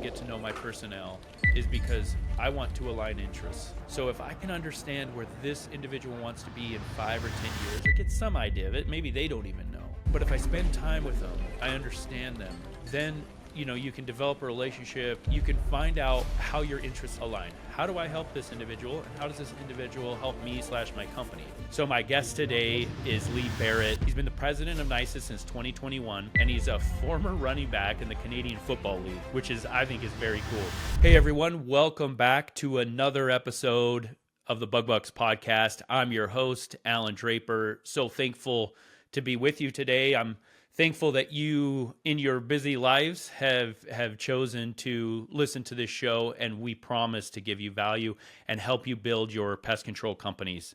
get to know my personnel is because I want to align interests. So if I can understand where this individual wants to be in 5 or 10 years, or get some idea of it, maybe they don't even know. But if I spend time with them, I understand them, then you can develop a relationship. You can find out how your interests align. How do I help this individual? And how does this individual help me / my company? So my guest today is Lee Barrett. He's been the president of NISUS since 2021, and he's a former running back in the Canadian Football League, which I think is very cool. Hey everyone, welcome back to another episode of the Bug Bucks podcast. I'm your host, Allan Draper. So thankful to be with you today. I'm thankful that you, in your busy lives, have chosen to listen to this show, and we promise to give you value and help you build your pest control companies.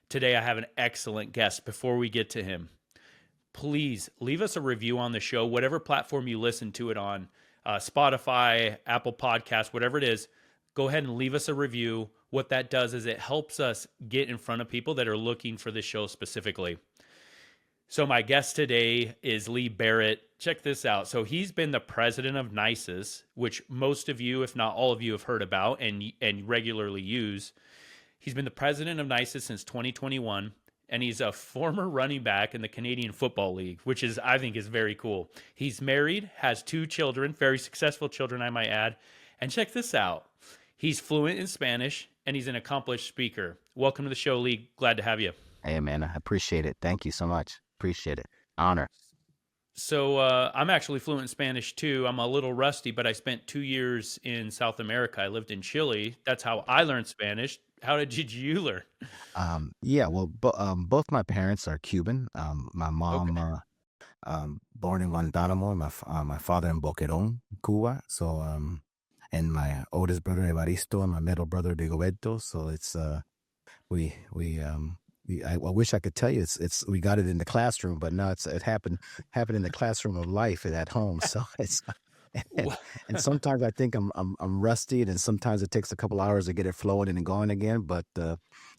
Today, I have an excellent guest. Before we get to him, please leave us a review on the show, whatever platform you listen to it on, Spotify, Apple Podcasts, whatever it is. Go ahead and leave us a review. What that does is it helps us get in front of people that are looking for this show specifically. So my guest today is Lee Barrett. Check this out. So he's been the president of NISUS, which most of you, if not all of you, have heard about and regularly use. He's been the president of NISUS since 2021, and he's a former running back in the Canadian Football League, which I think is very cool. He's married, has 2 children, very successful children, I might add. And check this out. He's fluent in Spanish, and he's an accomplished speaker. Welcome to the show, Lee. Glad to have you. Hey, man, I appreciate it. Thank you so much. Appreciate it. Honor. So I'm actually fluent in Spanish too. I'm a little rusty, but I spent 2 years in South America. I lived in Chile. That's how I learned Spanish. How did you learn? Both my parents are Cuban. My mom, born in Guantanamo, and my father in Boquerón, Cuba. So, and my oldest brother Evaristo and my middle brother Digoberto. So it's I wish I could tell you it's we got it in the classroom, but no, it happened in the classroom of life and at home. So it's and sometimes I think I'm rusty, and sometimes it takes a couple hours to get it flowing and going again. But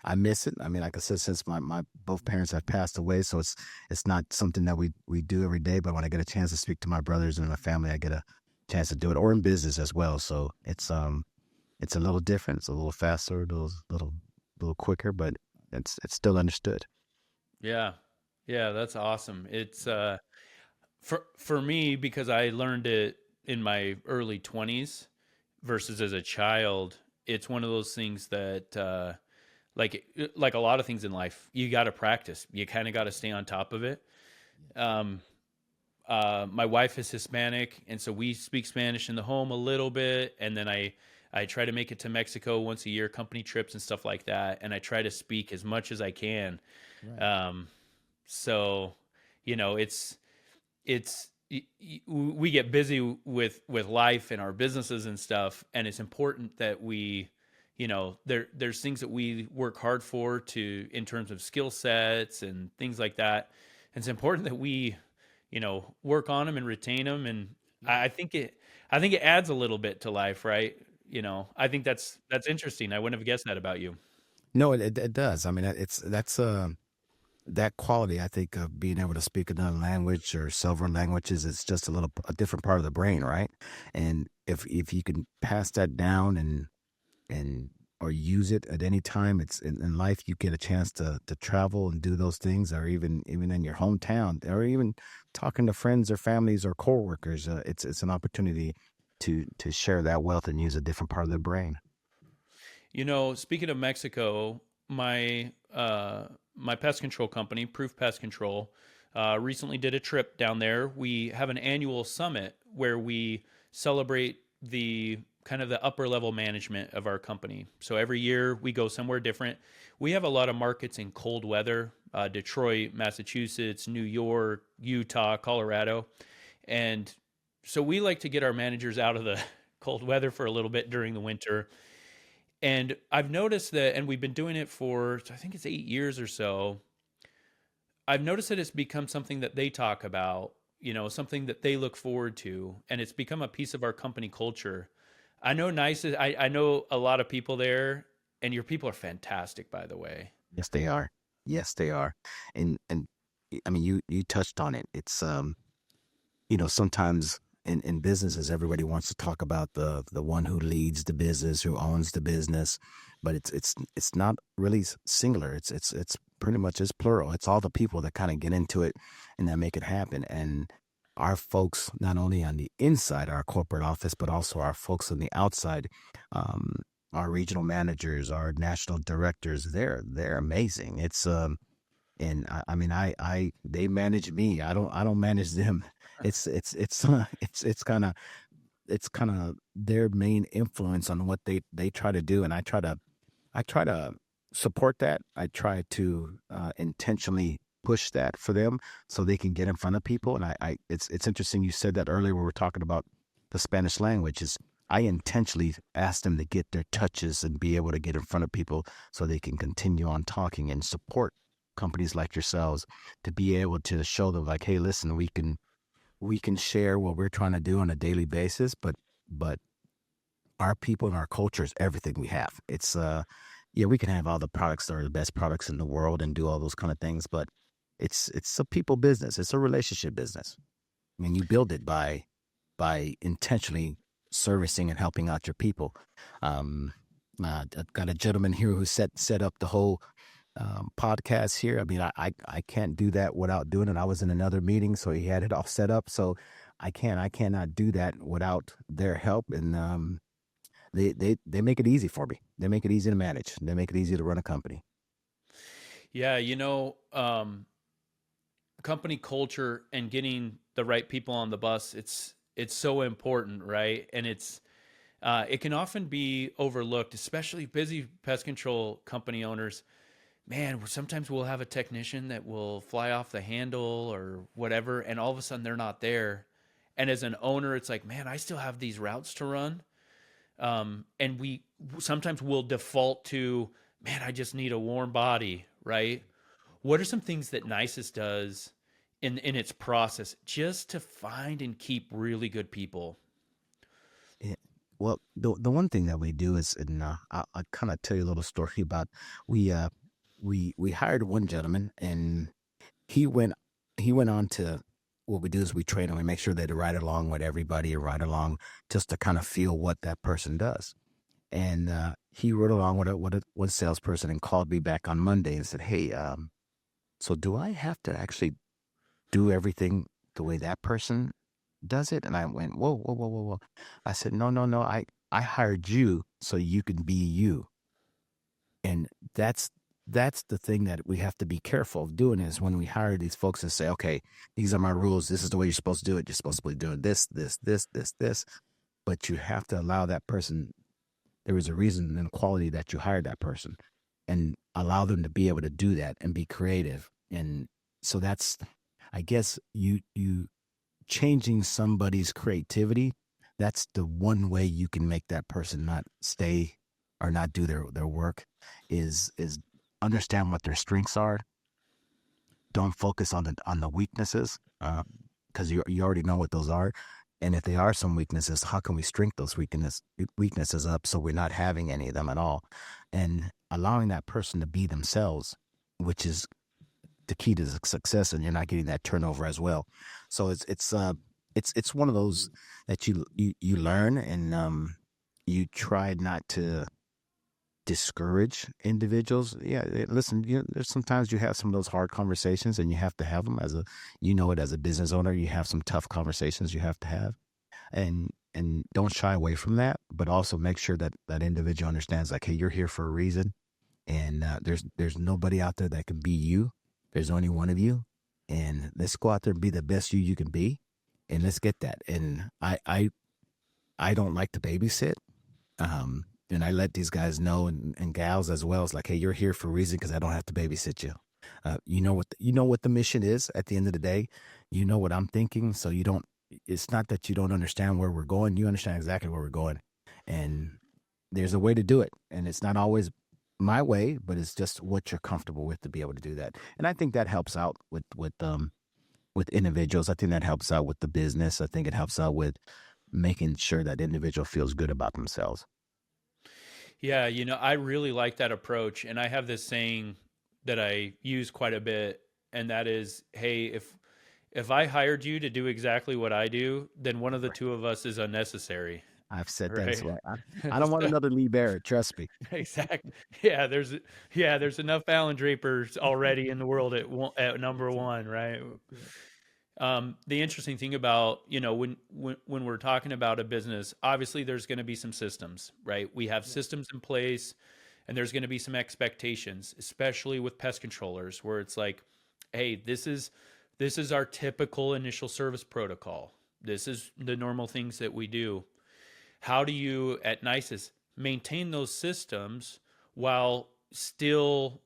I miss it. I mean, like I said, since my both parents have passed away, so it's not something that we do every day. But when I get a chance to speak to my brothers and my family, I get a chance to do it, or in business as well. So it's a little different. It's a little faster, a little quicker, but it's still understood. Yeah, that's awesome. It's for me, because I learned it in my early 20s versus as a child. It's one of those things that like a lot of things in life, you got to practice. You kind of got to stay on top of it. My wife is Hispanic, and so we speak Spanish in the home a little bit, and then I try to make it to Mexico once a year, company trips and stuff like that. And I try to speak as much as I can. Right. So, we get busy with life and our businesses and stuff. And it's important that we, there's things that we work hard for in terms of skill sets and things like that. And it's important that we, work on them and retain them. And I think it adds a little bit to life, right? I think that's interesting. I wouldn't have guessed that about you. No, it does. I mean, that's that quality, I think, of being able to speak another language or several languages. It's just a different part of the brain, right? And if you can pass that down and or use it at any time, it's in life, you get a chance to travel and do those things, or even in your hometown, or even talking to friends or families or coworkers. It's an opportunity to share that wealth and use a different part of the brain. Speaking of Mexico, my pest control company, Proof Pest Control, recently did a trip down there. We have an annual summit where we celebrate the kind of the upper level management of our company. So every year we go somewhere different. We have a lot of markets in cold weather, Detroit, Massachusetts, New York, Utah, Colorado. And so we like to get our managers out of the cold weather for a little bit during the winter. And I've noticed that, and we've been doing it for, I think it's 8 years or so. I've noticed that it's become something that they talk about, something that they look forward to, and it's become a piece of our company culture. I know I know a lot of people there, and your people are fantastic, by the way. Yes, they are. Yes, they are. And I mean, you touched on it. It's sometimes in businesses, everybody wants to talk about the one who leads the business, who owns the business, but it's not really singular. It's pretty much it's plural. It's all the people that kind of get into it and that make it happen. And our folks, not only on the inside our corporate office, but also our folks on the outside, um, our regional managers, our national directors, they're amazing. It's and I mean they manage me. I don't manage them. It's it's kind of their main influence on what they try to do, and I try to support that. I try to intentionally push that for them so they can get in front of people. And it's interesting you said that earlier when we were talking about the Spanish language. Is I intentionally ask them to get their touches and be able to get in front of people so they can continue on talking and support companies like yourselves to be able to show them like, hey, listen, we can share what we're trying to do on a daily basis, but our people and our culture is everything we have. It's yeah, we can have all the products that are the best products in the world and do all those kind of things, but it's a people business. It's a relationship business. I mean, you build it by intentionally servicing and helping out your people. Um, I've got a gentleman here who set up the whole podcast here. I mean, I can't do that without doing it. I was in another meeting, so he had it all set up. So I cannot do that without their help. And they make it easy for me. They make it easy to manage. They make it easy to run a company. Yeah, company culture and getting the right people on the bus, it's so important, right? And it can often be overlooked, especially busy pest control company owners. Man, sometimes we'll have a technician that will fly off the handle or whatever, and all of a sudden they're not there. And as an owner, it's like, man, I still have these routes to run. And we sometimes will default to, man, I just need a warm body, right? What are some things that NISUS does in its process just to find and keep really good people? Yeah. Well, the one thing that we do is, and I'll kind of tell you a little story about we uh we hired one gentleman, and he went he went on to what we do is we train them. We make sure they ride along with everybody and ride along just to kind of feel what that person does. And he rode along with one salesperson and called me back on Monday and said, "Hey, so do I have to actually do everything the way that person does it?" And I went, "Whoa, whoa, whoa, whoa, whoa!" I said, "No, no, no. I hired you so you can be you." And that's the thing that we have to be careful of doing is when we hire these folks and say, okay, these are my rules. This is the way you're supposed to do it. You're supposed to be doing this. But you have to allow that person. There is a reason and quality that you hired that person, and allow them to be able to do that and be creative. And so that's, I guess, you changing somebody's creativity. That's the one way you can make that person not stay or not do their work is understand what their strengths are. Don't focus on the weaknesses because you already know what those are. And if they are some weaknesses, how can we strengthen those weaknesses up so we're not having any of them at all? And allowing that person to be themselves, which is the key to success, and you're not getting that turnover as well. So it's one of those that you learn, and you try not to discourage individuals. Yeah, listen, there's sometimes you have some of those hard conversations, and you have to have them as a, as a business owner, you have some tough conversations you have to have, and don't shy away from that, but also make sure that that individual understands, like, hey, you're here for a reason, and there's nobody out there that can be you. There's only one of you, and let's go out there and be the best you can be, and let's get that. And I don't like to babysit. And I let these guys know, and gals as well. It's like, hey, you're here for a reason because I don't have to babysit you. You know what the mission is at the end of the day. You know what I'm thinking, so you don't. It's not that you don't understand where we're going. You understand exactly where we're going, and there's a way to do it, and it's not always my way, but it's just what you're comfortable with to be able to do that. And I think that helps out with individuals. I think that helps out with the business. I think it helps out with making sure that individual feels good about themselves. Yeah, I really like that approach. And I have this saying that I use quite a bit, and that is, hey, If I hired you to do exactly what I do, then one of the Right. two of us is unnecessary, I've said that as right? well. I don't want So, another Lee Barrett. Trust me. exact. Yeah, there's enough Allen Drapers already in the world at number That's it. one, right? Yeah. The interesting thing about, when we're talking about a business, obviously there's going to be some systems, right? We have Yeah. systems in place, and there's going to be some expectations, especially with pest controllers, where it's like, hey, this is our typical initial service protocol. This is the normal things that we do. How do you at NISUS maintain those systems while still,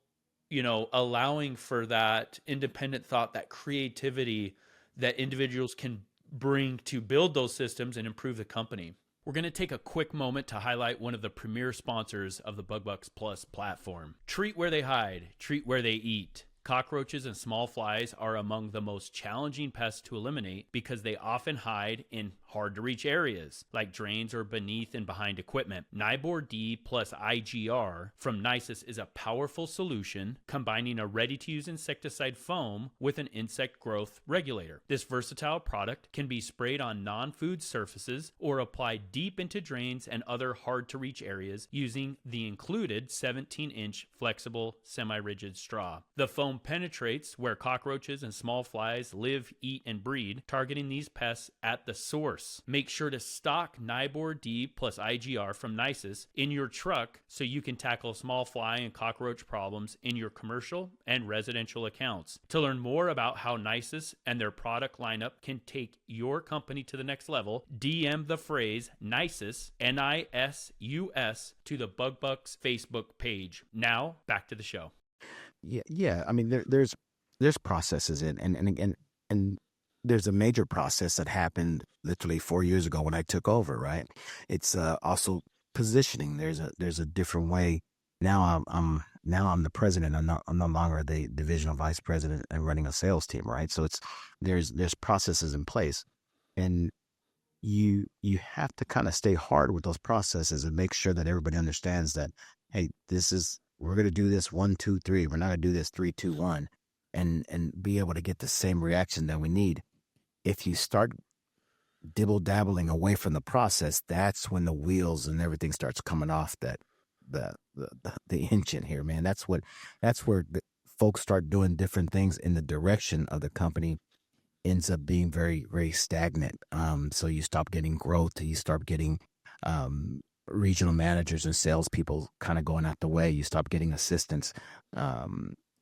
allowing for that independent thought, that creativity that individuals can bring to build those systems and improve the company? We're going to take a quick moment to highlight one of the premier sponsors of the BugBucks Plus platform. Treat where they hide, treat where they eat. Cockroaches and small flies are among the most challenging pests to eliminate because they often hide in hard to reach areas like drains or beneath and behind equipment. Nibor D plus IGR from NISUS is a powerful solution combining a ready to use insecticide foam with an insect growth regulator. This versatile product can be sprayed on non-food surfaces or applied deep into drains and other hard to reach areas using the included 17-inch flexible semi-rigid straw. The foam penetrates where cockroaches and small flies live, eat, and breed, targeting these pests at the source. Make sure to stock Nibor D plus IGR from NISUS in your truck so you can tackle small fly and cockroach problems in your commercial and residential accounts. To learn more about how NISUS and their product lineup can take your company to the next level, DM the phrase NISUS, NISUS, to the BugBucks Facebook page. Now, back to the show. Yeah, yeah. I mean, there's processes and there's a major process that happened literally 4 years ago when I took over. Right. It's also positioning. There's a different way. Now I'm the president. I'm no longer the divisional vice president and running a sales team. Right. So there's processes in place, and you have to kind of stay hard with those processes and make sure that everybody understands that, hey, we're going to do this 1, 2, 3. We're not going to do this 3, 2, 1, and be able to get the same reaction that we need. If you start dibble dabbling away from the process, that's when the wheels and everything starts coming off the engine here, man. That's where the folks start doing different things, in the direction of the company ends up being very, very stagnant. So you stop getting growth. You start getting regional managers and salespeople kind of going out the way. You stop getting assistants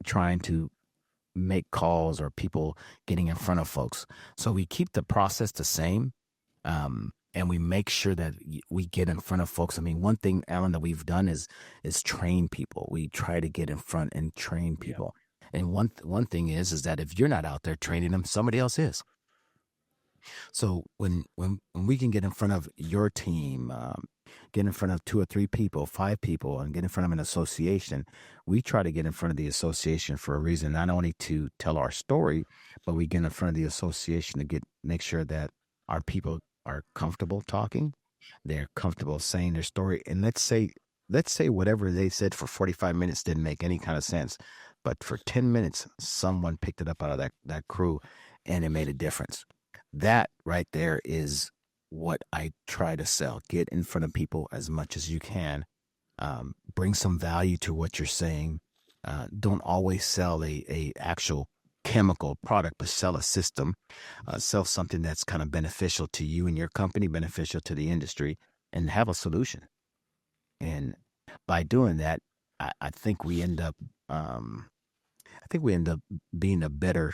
trying to make calls, or people getting in front of folks. So we keep the process the same, and we make sure that we get in front of folks. I mean, one thing, Allan, that we've done is train people. We try to get in front and train Yeah. people. And one thing is that if you're not out there training them, somebody else is. So when we can get in front of your team, get in front of 2 or 3 people, 5 people, and get in front of an association, we try to get in front of the association for a reason, not only to tell our story, but we get in front of the association to make sure that our people are comfortable talking, they're comfortable saying their story. And let's say whatever they said for 45 minutes didn't make any kind of sense, but for 10 minutes, someone picked it up out of that crew, and it made a difference. That right there is what I try to sell. Get in front of people as much as you can. Bring some value to what you're saying. Don't always sell a actual chemical product, but sell a system. Sell something that's kind of beneficial to you and your company, beneficial to the industry, and have a solution. And by doing that, I think we end up being a better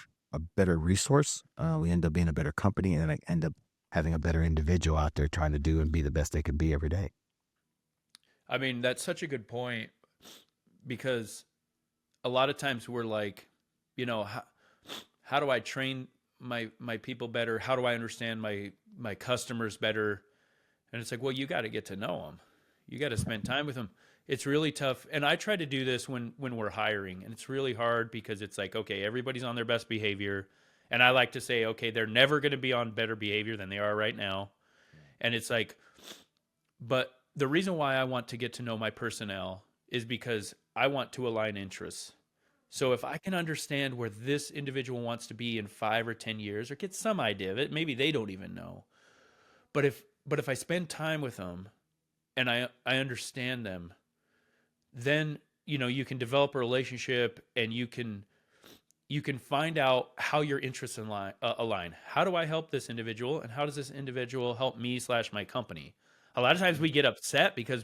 resource. We end up being a better company, and I end up having a better individual out there trying to do and be the best they can be every day. I mean, that's such a good point, because a lot of times we're like, how do I train my people better? How do I understand my customers better? And it's like, well, you got to get to know them. You got to spend time with them. It's really tough. And I try to do this when we're hiring, and it's really hard because it's like, okay, everybody's on their best behavior. And I like to say, okay, they're never going to be on better behavior than they are right now. And it's like, but the reason why I want to get to know my personnel is because I want to align interests. So if I can understand where this individual wants to be in 5 or 10 years, or get some idea of it, maybe they don't even know. But if I spend time with them and I understand them, then you can develop a relationship, and you can find out how your interests align. How do I help this individual, and how does this individual help me slash my company? A lot of times we get upset because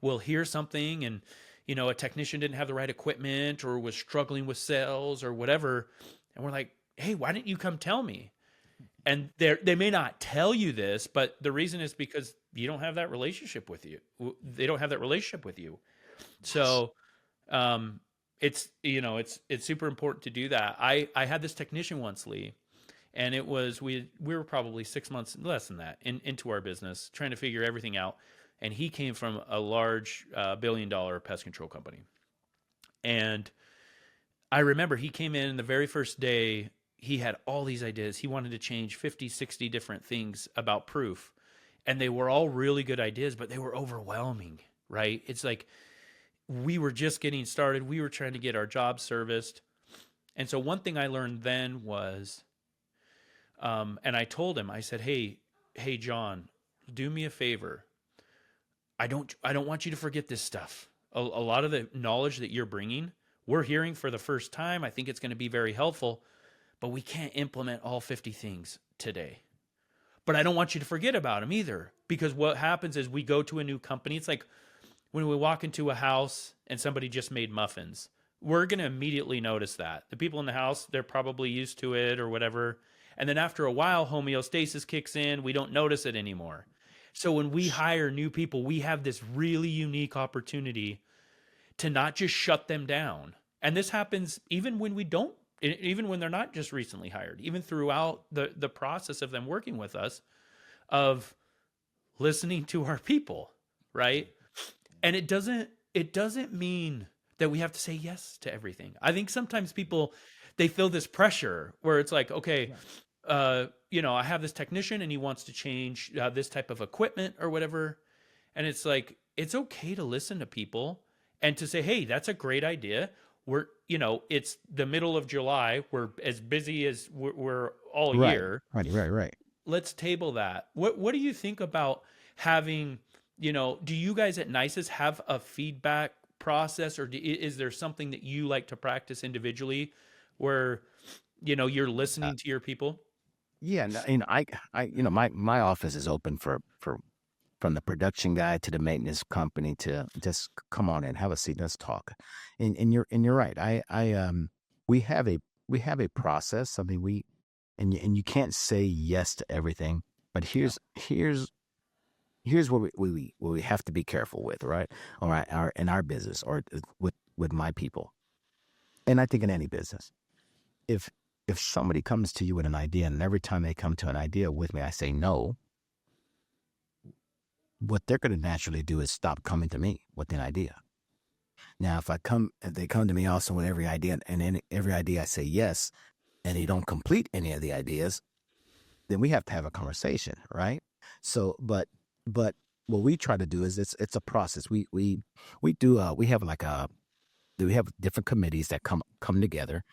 we'll hear something, and a technician didn't have the right equipment or was struggling with sales or whatever, and we're like, hey, why didn't you come tell me? And they may not tell you this, but the reason is because you don't have that relationship with you. They don't have that relationship with you. Yes. So it's super important to do that. I had this technician once, Lee, and it was we were probably 6 months, less than that, into our business, trying to figure everything out. And he came from a large $1 billion pest control company. And I remember he came in the very first day. He had all these ideas. He wanted to change 50, 60 different things about proof. And they were all really good ideas, but they were overwhelming, right? It's like we were just getting started. We were trying to get our job serviced. And so one thing I learned then was, and I told him, I said, hey, John, do me a favor. I don't want you to forget this stuff. A lot of the knowledge that you're bringing, we're hearing for the first time. I think it's going to be very helpful, but we can't implement all 50 things today. But I don't want you to forget about them either, because what happens is we go to a new company. It's like when we walk into a house and somebody just made muffins, we're going to immediately notice that. The people in the house, they're probably used to it or whatever. And then after a while, homeostasis kicks in. We don't notice it anymore. So when we hire new people, we have this really unique opportunity to not just shut them down. And this happens even when we don't, even when they're not just recently hired, even throughout the process of them working with us, of listening to our people, right? And it doesn't mean that we have to say yes to everything. I think sometimes people, they feel this pressure where it's like, okay, I have this technician and he wants to change this type of equipment or whatever. And it's like, it's okay to listen to people and to say, hey, that's a great idea. It's the middle of July. We're as busy as we're all Right. year. Right. Let's table that. What do you think about having, do you guys at NISUS have a feedback process, or is there something that you like to practice individually where, you're Uh, listening to your people? yeah. My office is open for from the production guy to the maintenance company to just come on in, have a seat, let's talk. And you're right. We have a process. I mean, and you can't say yes to everything. But Yeah. here's what we have to be careful with, right? All right, in our business, or with my people, and I think in any business, if somebody comes to you with an idea, and every time they come to an idea with me, I say no, what they're going to naturally do is stop coming to me with an idea. Now, if they come to me also with every idea, and in every idea I say yes, and they don't complete any of the ideas, then we have to have a conversation, right? So, but what we try to do is it's a process. We have like we have different committees that come together,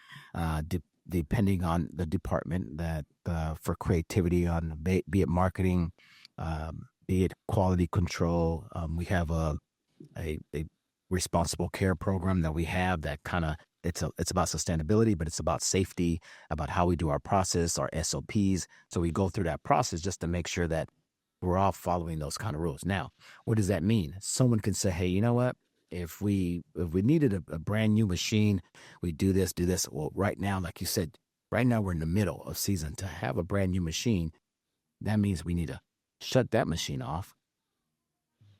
depending on the department, that for creativity, on be it marketing, be it quality control. We have a responsible care program that we have that kind of, it's about sustainability, but it's about safety, about how we do our process, our SOPs. So we go through that process just to make sure that we're all following those kind of rules. Now, what does that mean? Someone can say, hey, you know what? If we needed a brand new machine, we do this. Well, right now, like you said, right now we're in the middle of season. To have a brand new machine, that means we need to shut that machine off,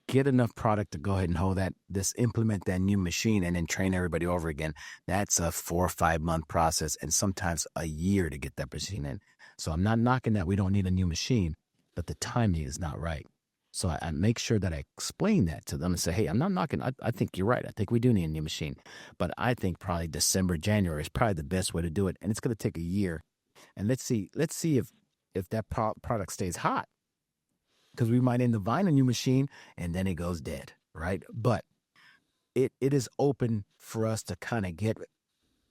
get enough product to go ahead and implement that new machine, and then train everybody over again. That's a 4 or 5 month process, and sometimes a year to get that machine in. So I'm not knocking that we don't need a new machine, but the timing is not right. So I make sure that I explain that to them and say, hey, I'm not knocking. I think you're right. I think we do need a new machine, but I think probably December, January is probably the best way to do it. And it's going to take a year. And let's see if that product stays hot, because we might end up buying a new machine and then it goes dead, right? But it is open for us to kind of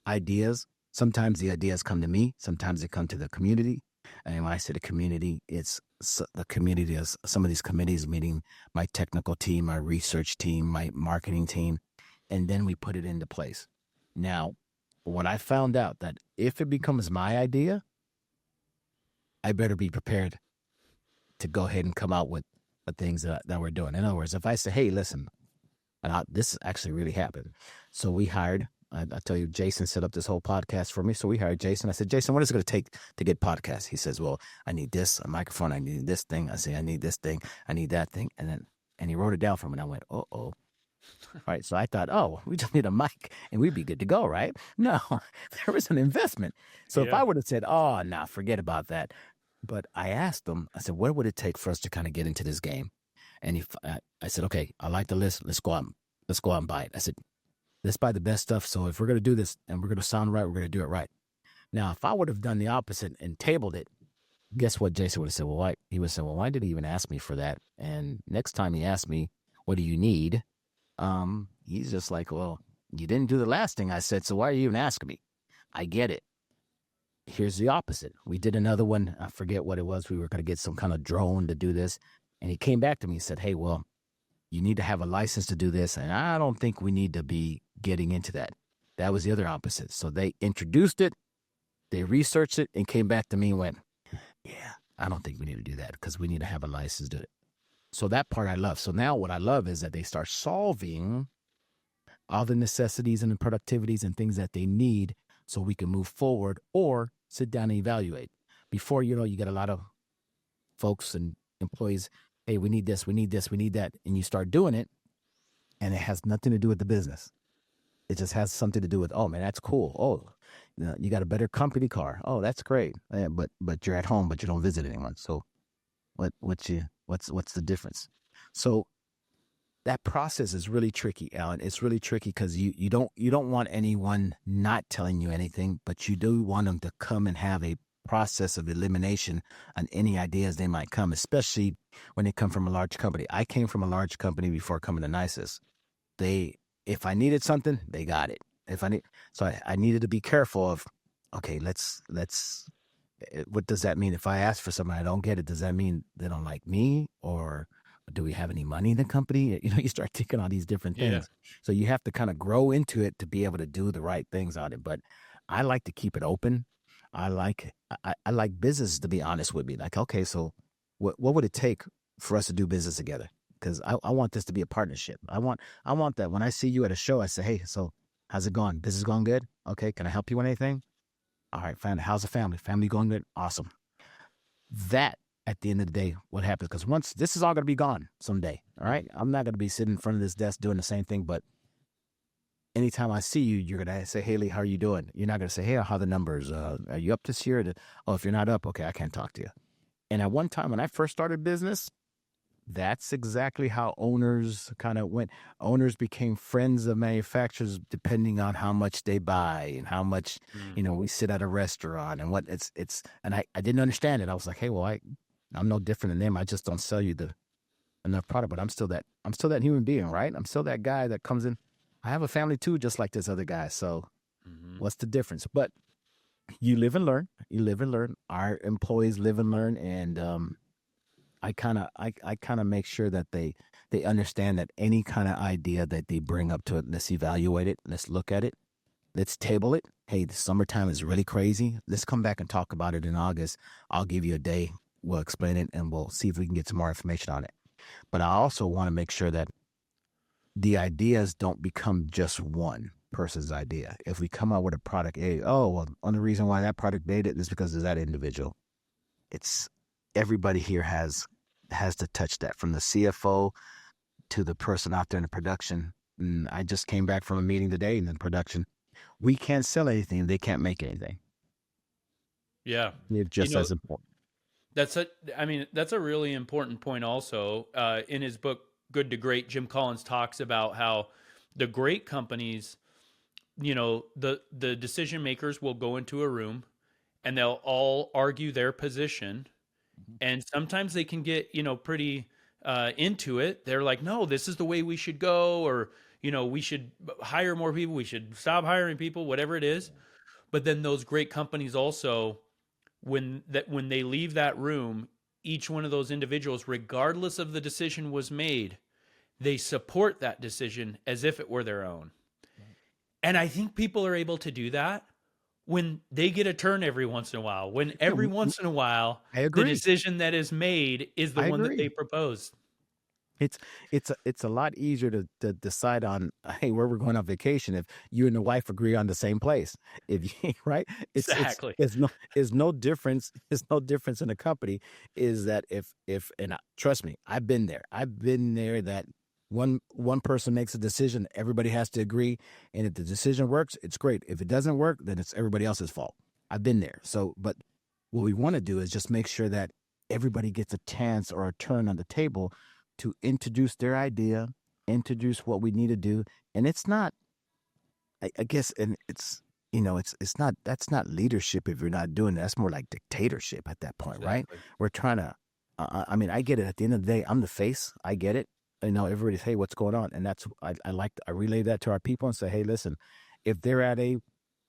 ideas. Sometimes the ideas come to me. Sometimes they come to the community. And when I say the community, the community is some of these committees, meaning my technical team, my research team, my marketing team, and then we put it into place. Now, when I found out that if it becomes my idea, I better be prepared to go ahead and come out with the things that we're doing. In other words, if I say, hey, listen, this actually really happened. So we hired, I tell you, Jason set up this whole podcast for me. So we hired Jason. I said, Jason, what is it going to take to get podcasts? He says, well, I need this, a microphone. I need this thing. I say, I need this thing. I need that thing. And he wrote it down for me. And I went, uh-oh. Right. So I thought, oh, we just need a mic and we'd be good to go, right? No, there was an investment. So if I would have said, oh, nah, forget about that. But I asked him, I said, what would it take for us to kind of get into this game? And I said, okay, I like the list. Let's go out and buy it. I said, let's buy the best stuff. So if we're going to do this and we're going to sound right, we're going to do it right. Now, if I would have done the opposite and tabled it, guess what Jason would have said? Well, why? He would say, well, why did he even ask me for that? And next time he asked me, what do you need? He's just like, well, you didn't do the last thing I said, so why are you even asking me? I get it. Here's the opposite. We did another one. I forget what it was. We were going to get some kind of drone to do this. And he came back to me and said, hey, well, you need to have a license to do this. And I don't think we need to be getting into that. That was the other opposite. So they introduced it, they researched it, and came back to me and went, yeah, I don't think we need to do that because we need to have a license to do it. So that part I love. So now what I love is that they start solving all the necessities and the productivities and things that they need so we can move forward or sit down and evaluate. Before, you get a lot of folks and employees, hey, we need this, we need this, we need that. And you start doing it, and it has nothing to do with the business. It just has something to do with, oh, man, that's cool. Oh, you got a better company car. Oh, that's great. Yeah, but you're at home, but you don't visit anyone. So what's the difference? So that process is really tricky, Allan. It's really tricky because you don't want anyone not telling you anything, but you do want them to come and have a process of elimination on any ideas they might come, especially when they come from a large company. I came from a large company before coming to NISUS. If I needed something, they got it. I needed to be careful of, okay, let's what does that mean? If I ask for something, I don't get it. Does that mean they don't like me, or do we have any money in the company? You start thinking all these different things. Yeah. So you have to kind of grow into it to be able to do the right things on it. But I like to keep it open. I like business to be honest with me. Like, okay, so what would it take for us to do business together? Because I want this to be a partnership. I want that when I see you at a show, I say, hey, so how's it going? Business going good? Okay, can I help you with anything? All right, fine. How's the family? Family going good? Awesome. That, at the end of the day, what happens? Because once this is all going to be gone someday, all right? I'm not going to be sitting in front of this desk doing the same thing, but anytime I see you, you're going to say, hey, Lee, how are you doing? You're not going to say, hey, how are the numbers? Are you up this year? Oh, if you're not up, okay, I can't talk to you. And at one time when I first started business, that's exactly how owners kind of went. Owners became friends of manufacturers depending on how much they buy and how much, we sit at a restaurant and what it's, and I didn't understand it. I was like, hey, well, I'm no different than them. I just don't sell you enough product, but I'm still that human being, right? I'm still that guy that comes in. I have a family too, just like this other guy. So what's the difference? But you live and learn. Our employees live and learn. And, I kind of make sure that they understand that any kind of idea that they bring up to it, let's evaluate it, let's look at it, let's table it. Hey, the summertime is really crazy. Let's come back and talk about it in August. I'll give you a day. We'll explain it and we'll see if we can get some more information on it. But I also want to make sure that the ideas don't become just one person's idea. If we come out with a product, well, only reason why that product made it is because of that individual. It's everybody here has to touch that, from the CFO to the person out there in the production. And I just came back from a meeting today in the production. We can't sell anything. They can't make anything. Yeah. It's just as important. That's a really important point also. In his book, Good to Great, Jim Collins talks about how the great companies, the decision makers will go into a room and they'll all argue their position. And sometimes they can get, pretty into it. They're like, no, this is the way we should go. Or, we should hire more people, we should stop hiring people, whatever it is. But then those great companies also, when they leave that room, each one of those individuals, regardless of the decision was made, they support that decision as if it were their own. And I think people are able to do that when they get a turn every once in a while, when Yeah, every once in a while I the agree. decision that is made is the I one that they agree. proposed. It's it's a lot easier to decide on, hey, where we're going on vacation if you and the wife agree on the same place. If you right, Exactly. it's no difference. It's no difference in a company. Is that if and trust me, I've been there. I've been there. That one person makes a decision, everybody has to agree, and if the decision works, it's great. If it doesn't work, then it's everybody else's fault. I've been there. So, but what we want to do is just make sure that everybody gets a chance or a turn on the table to introduce their idea, introduce what we need to do. And it's not, I guess, and it's, it's not, that's not leadership if you're not doing that. That's more like dictatorship at that point, right? Exactly. We're trying to, I mean, I get it. At the end of the day, I'm the face. I get it. Everybody's, hey, what's going on? And that's, I relay that to our people and say, hey, listen, if they're at a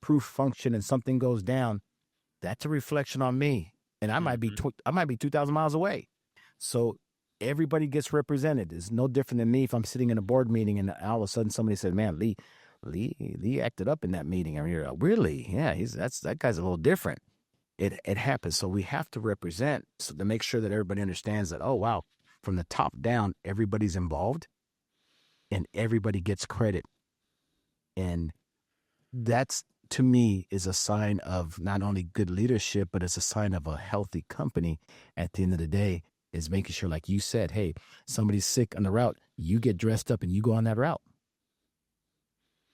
proof function and something goes down, that's a reflection on me. And I might be, Hmm. I might be 2,000 miles away. So everybody gets represented. It's no different than me if I'm sitting in a board meeting and all of a sudden somebody said, "Man, Lee acted up in that meeting." I mean, you're like, really? Yeah, that guy's a little different. It happens. So we have to represent, so to make sure that everybody understands that. Oh wow, from the top down, everybody's involved and everybody gets credit, and that's, to me, is a sign of not only good leadership, but it's a sign of a healthy company. At the end of the day, is making sure, like you said, hey, somebody's sick on the route, you get dressed up and you go on that route.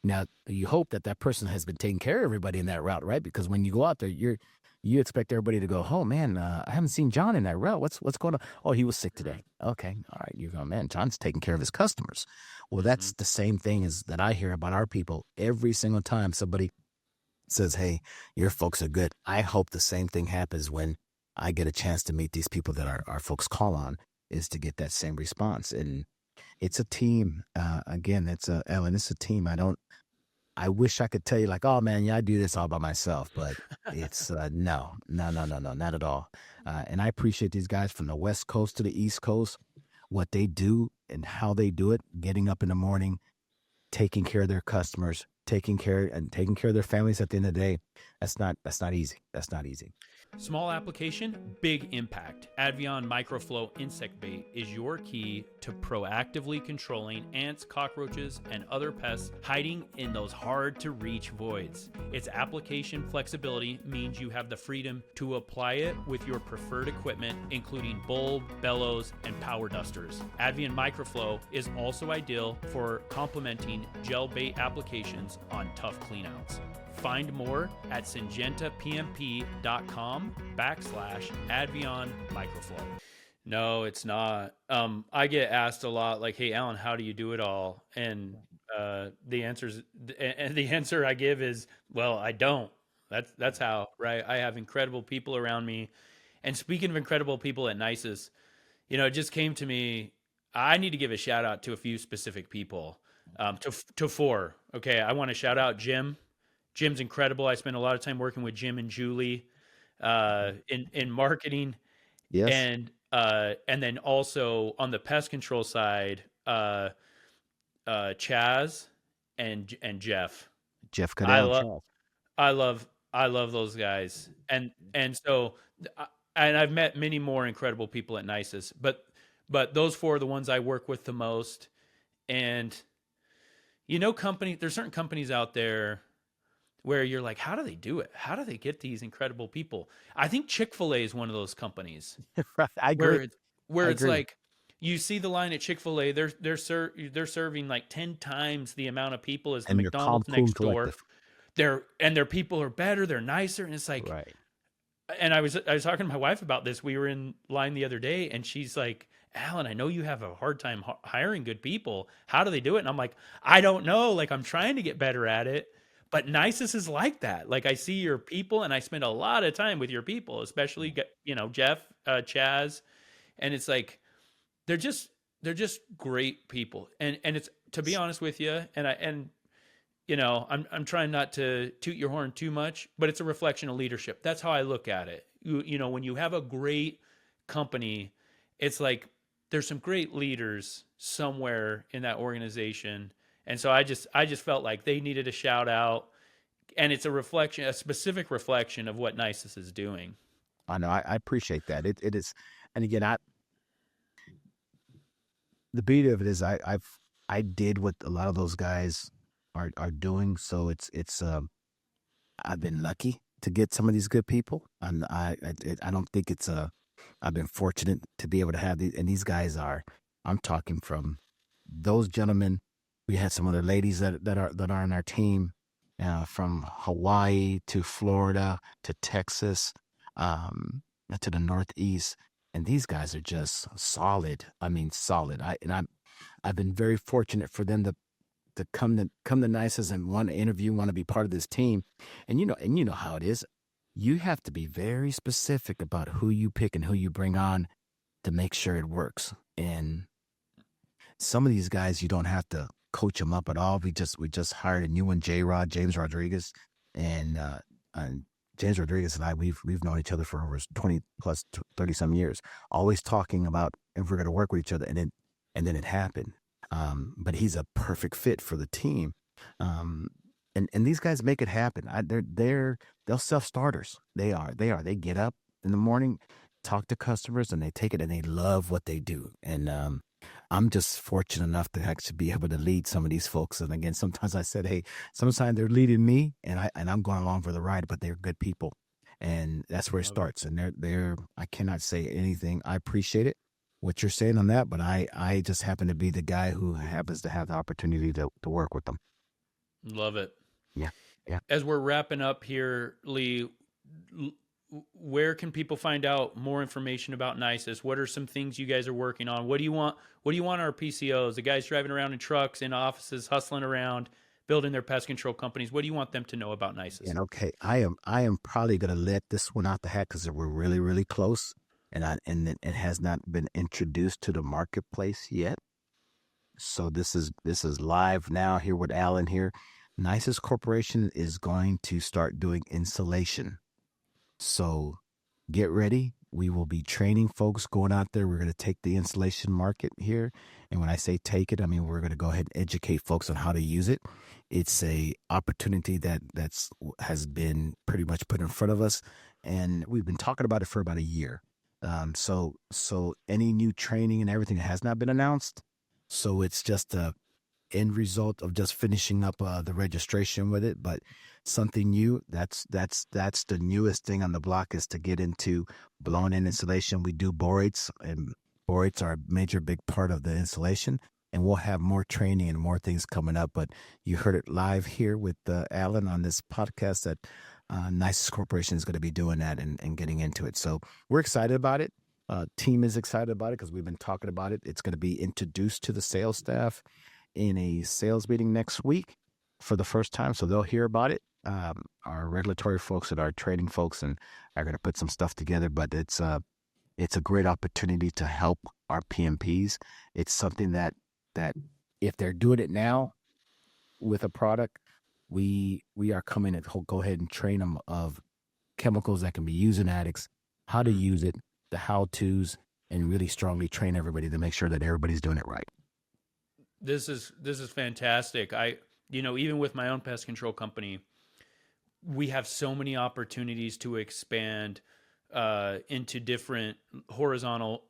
Now, you hope that that person has been taking care of everybody in that route, right? Because when you go out there, you expect everybody to go, oh man, I haven't seen John in that route. What's going on? Oh, he was sick today. Okay, all right. You're going, man, John's taking care of his customers. Well, Hmm. that's the same thing as that I hear about our people every single time somebody says, hey, your folks are good. I hope the same thing happens when I get a chance to meet these people that our folks call on, is to get that same response. And it's a team. Again, Ellen, it's a team. I wish I could tell you like, oh man, yeah, I do this all by myself, but it's no, not at all. And I appreciate these guys from the West Coast to the East Coast, what they do and how they do it, getting up in the morning, taking care of their customers, taking care of their families at the end of the day. That's not easy. That's not easy. Small application, big impact. Advion Microflow Insect Bait is your key to proactively controlling ants, cockroaches, and other pests hiding in those hard to reach voids. Its application flexibility means you have the freedom to apply it with your preferred equipment, including bulb, bellows, and power dusters. Advion Microflow is also ideal for complementing gel bait applications on tough cleanouts. Find more at syngentapmp.com/Advion Microflow. No, it's not. I get asked a lot, like, "Hey, Allan, how do you do it all?" And the answer I give is, "Well, I don't." That's how, right? I have incredible people around me. And speaking of incredible people at NISUS, it just came to me. I need to give a shout out to a few specific people. To four. Okay, I want to shout out Jim. Jim's incredible. I spent a lot of time working with Jim and Julie in marketing, Yes. and then also on the pest control side, Chaz and Jeff. Jeff I Cadell, love Charles. I love I love those guys, and so and I've met many more incredible people at NISUS, but those four are the ones I work with the most. And there's certain companies out there where you're like, how do they do it? How do they get these incredible people? I think Chick-fil-A is one of those companies Right. I agree. where I it's agree. like you see the line at Chick-fil-A, they're serving like 10 times the amount of people as the And your calm, McDonald's cool, and next door. collective. Their people are better, they're nicer, and it's like, Right. and I was talking to my wife about this. We were in line the other day, and she's like, "Allan, I know you have a hard time hiring good people. How do they do it?" And I'm like, "I don't know. Like, I'm trying to get better at it." But Nisus is like that. Like, I see your people, and I spend a lot of time with your people, especially Jeff, Chaz, and it's like they're just they're just great people. And it's, to be honest with you, and you know, I'm trying not to toot your horn too much, but it's a reflection of leadership. That's how I look at it. You know, when you have a great company, it's like there's some great leaders somewhere in that organization. And so I just felt like they needed a shout out, and it's a reflection, a specific reflection of what NISUS is doing. I know. I appreciate that. It is, and again, the beauty of it is I did what a lot of those guys are doing. So I've been lucky to get some of these good people, and I don't think it's a. I've been fortunate to be able to have these, and these guys are. I'm talking from those gentlemen. We had some other ladies that are in our team, from Hawaii to Florida to Texas, to the Northeast, and these guys are just solid. I mean, solid. I've been very fortunate for them to come to NISUS and want to interview, want to be part of this team. And you know how it is. You have to be very specific about who you pick and who you bring on to make sure it works. And some of these guys, you don't have to coach them up at all. We just hired a new one, James Rodriguez, and James Rodriguez and I, we've known each other for over 20 plus 30 some years, always talking about if we're going to work with each other. And then it happened. But he's a perfect fit for the team. And these guys make it happen. They're self-starters. They are. They get up in the morning, talk to customers, and they take it and they love what they do. And I'm just fortunate enough to actually be able to lead some of these folks. And again, sometimes I said, hey, sometimes they're leading me and I'm going along for the ride, but they're good people. And that's where it starts. And I cannot say anything. I appreciate it, what you're saying on that, but I just happen to be the guy who happens to have the opportunity to work with them. Love it. Yeah. Yeah. As we're wrapping up here, Lee, where can people find out more information about NISUS? What are some things you guys are working on? What do you want? What do you want our PCOs, the guys driving around in trucks, in offices, hustling around, building their pest control companies? What do you want them to know about NISUS? And okay, I am probably gonna let this one out the hat because we're really, really close, and it has not been introduced to the marketplace yet. So this is live now here with Allan here. NISUS Corporation is going to start doing insulation. So get ready. We will be training folks going out there. We're going to take the insulation market here. And when I say take it, I mean, we're going to go ahead and educate folks on how to use it. It's a opportunity that's has been pretty much put in front of us. And we've been talking about it for about a year. So any new training and everything has not been announced. So it's just a end result of just finishing up the registration with it. But something new, that's the newest thing on the block, is to get into blown in insulation. We do borates, and borates are a major big part of the insulation, and we'll have more training and more things coming up. But you heard it live here with Allan on this podcast that NISUS Corporation is going to be doing that and getting into it. So we're excited about it. Team is excited about it because we've been talking about it. It's going to be introduced to the sales staff in a sales meeting next week for the first time. So they'll hear about it. Our regulatory folks and our trading folks and are going to put some stuff together, but it's a great opportunity to help our PMPs. It's something that if they're doing it now with a product, we are coming to go ahead and train them of chemicals that can be used in addicts, how to use it, the how-tos, and really strongly train everybody to make sure that everybody's doing it right. This is fantastic. Even with my own pest control company, we have so many opportunities to expand into different horizontal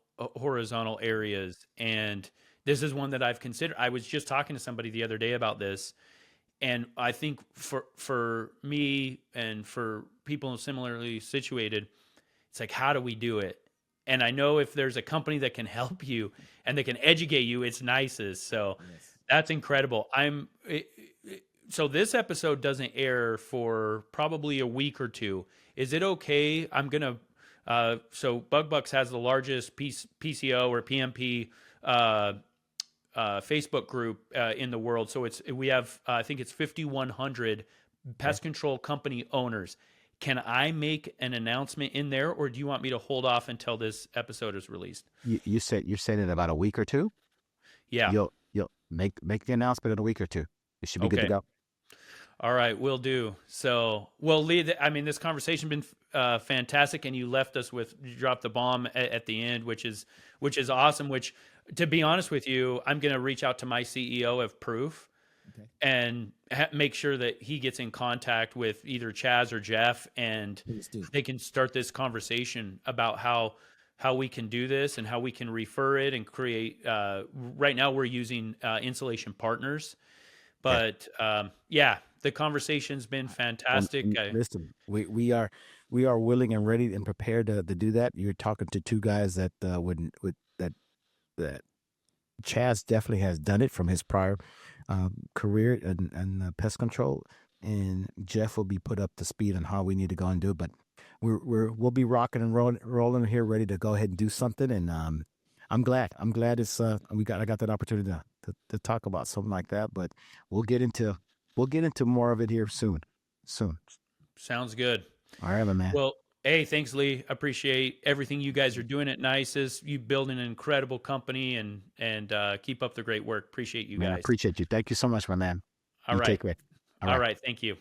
areas, and this is one that I've considered. I was just talking to somebody the other day about this, and I think for me and for people similarly situated, it's like, how do we do it? And I know if there's a company that can help you and they can educate you, it's NISUS. So yes. That's incredible. So this episode doesn't air for probably a week or two. Is it okay? So BugBucks has the largest PCO or PMP Facebook group in the world. So we have, I think it's 5,100 pest control company owners. Can I make an announcement in there, or do you want me to hold off until this episode is released? You're saying in about a week or two? Yeah. you'll make the announcement in a week or two. It should be good to Okay. go. All right, will do. So, well, Lee, I mean, this conversation been fantastic, and you left us with you dropped the bomb at the end, which is awesome. Which, to be honest with you, I'm going to reach out to my CEO of Proof Okay. and make sure that he gets in contact with either Chaz or Jeff, and Please do. they can start this conversation about how we can do this and how we can refer it and create. Right now, we're using Insulation Partners, Okay. but yeah, the conversation's been fantastic. Listen, we are willing and ready and prepared to do that. You're talking to two guys that would that Chaz definitely has done it from his prior career and pest control, and Jeff will be put up to speed on how we need to go and do it. But we'll be rocking and rolling here, ready to go ahead and do something. And I'm glad it's I got that opportunity to talk about something like that. But we'll get into more of it here soon. Sounds good. All right, my man. Well, hey, thanks, Lee. Appreciate everything you guys are doing at NISUS. You building an incredible company, and keep up the great work. Appreciate you Man, I guys. appreciate you. Thank you so much, my man. All You right. take care. All All right. right. Thank you.